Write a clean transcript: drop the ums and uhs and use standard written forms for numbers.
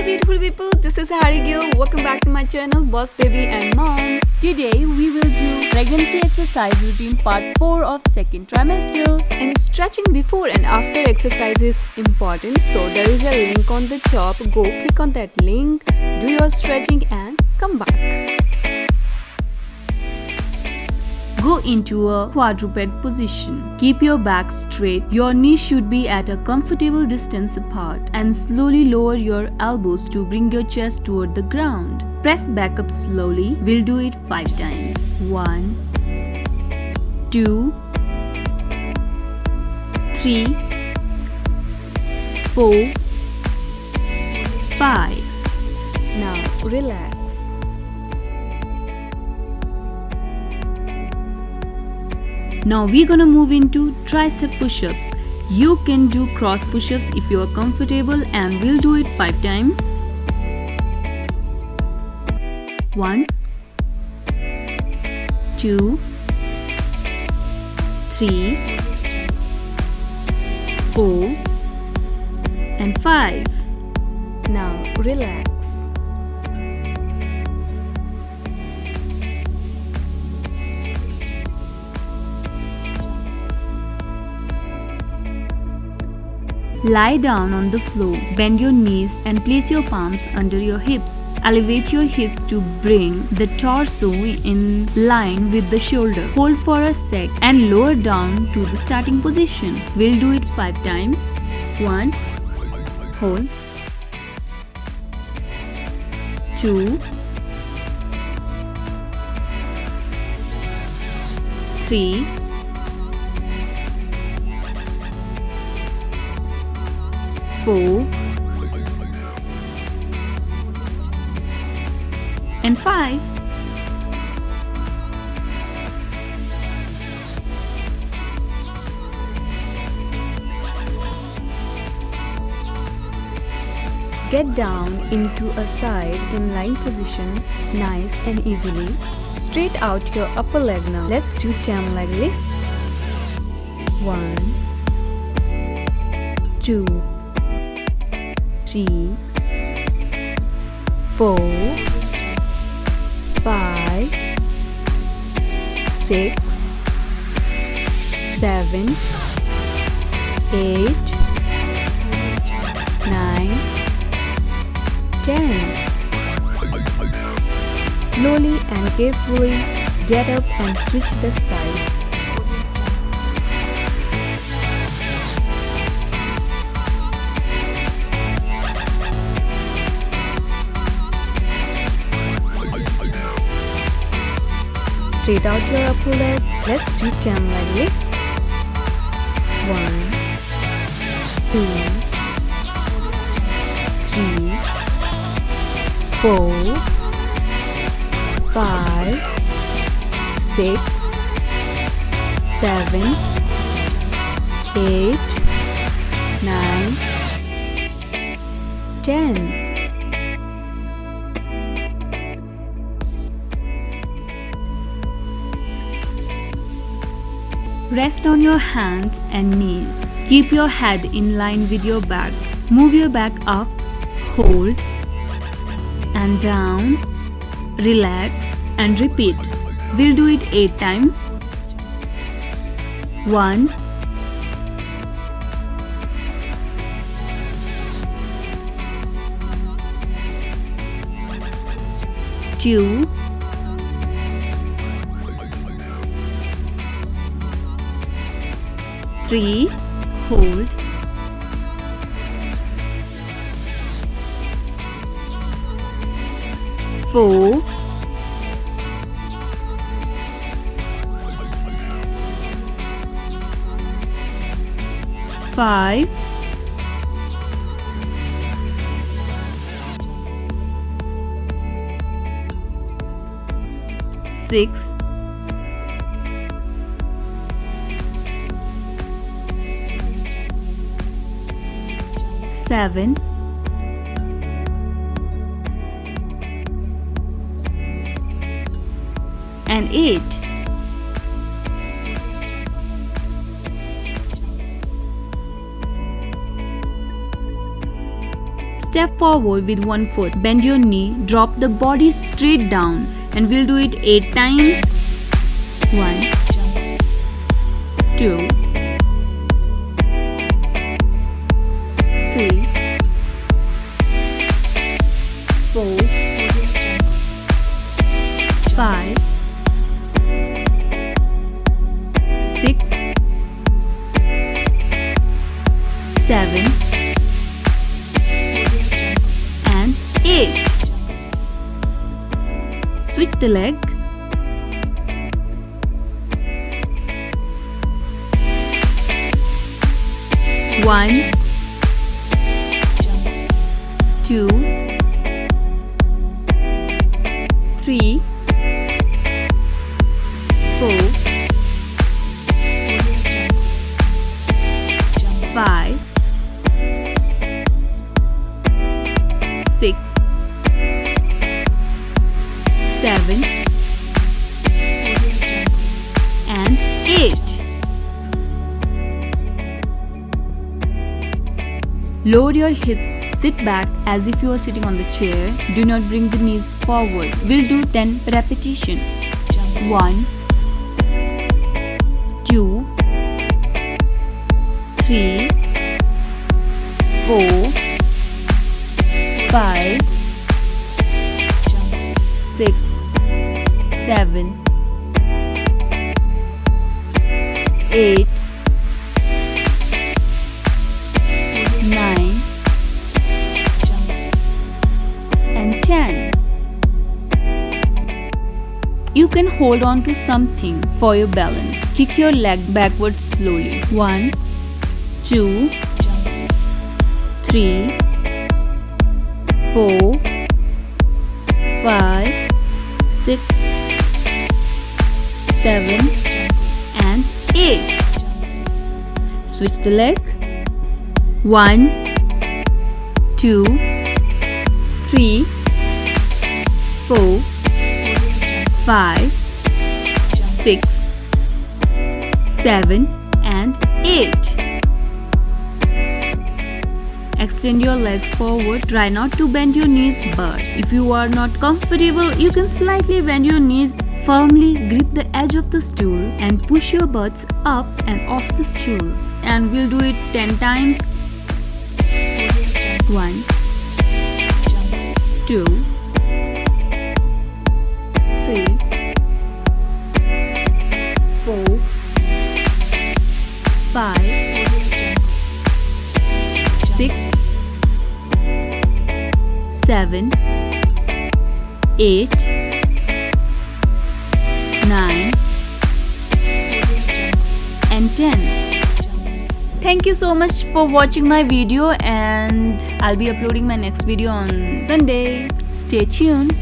Hi beautiful people, this is Gill. Welcome back to my channel Boss Baby and Mom. Today we will do pregnancy exercise routine part 4 of second trimester. And stretching before and after exercise is important, so there is a link on the top. Go click on that link, do your stretching and come back. Go into a quadruped position. Keep your back straight. Your knees should be at a comfortable distance apart and slowly lower your elbows to bring your chest toward the ground. Press back up slowly. We'll do it 5 times. 1, 2, 3, 4, 5. Now relax. Now we're gonna move into tricep push-ups. You can do cross push-ups if you are comfortable, and we'll do it 5 times. 1, 2, 3, 4, and 5. Now relax. Lie down on the floor, bend your knees and place your palms under your hips. Elevate your hips to bring the torso in line with the shoulder. Hold for a sec and lower down to the starting position. We'll do it 5 times. 1, hold. 2, 3, 4, and 5. Get down into a side in-line position, nice and easily. Straight out your upper leg now. Let's do 10 leg lifts. 1, 2, 3, 4, 5, 6, 7, 8, 9, 10. Slowly and carefully get up and switch the side. Straight out your upper leg. Let's do 10 leg lifts. 1, 2, 3, 4, 5, 6, 7, 8, 9, 10. Rest on your hands and knees. Keep your head in line with your back. Move your back up, hold, and down. Relax and repeat. We'll do it 8 times. 1, 2, 3, hold, 4, 5, 6, 7, and 8. step forward with one foot. Bend your knee, drop the body straight down, and we'll do it 8 times. 1, 2, 3, 4, 5, 6, 7, and 8. Switch the leg. 1, 2, 3, 4, 5, 6, 7, and 8. Lower your hips, sit back as if you are sitting on the chair. Do not bring the knees forward. We'll do 10 repetitions. 1, 2, 3, 4, 5, 6, 7, 8, 9, and 10. You can hold on to something for your balance. Kick your leg backwards slowly. 1, 2, 3, 4, 5, 6, 7, and 8. Switch the leg. 1, 2, 3, 4, 5, 6, 7, and 8. Extend your legs forward. Try not to bend your knees, but if you are not comfortable, you can slightly bend your knees. Firmly grip the edge of the stool and push your butts up and off the stool. And we'll do it 10 times. 1, 2, 3, 4, 5, 6, 7, 8, 9, and 10. Thank you so much for watching my video, and I'll be uploading my next video on Sunday. Stay tuned.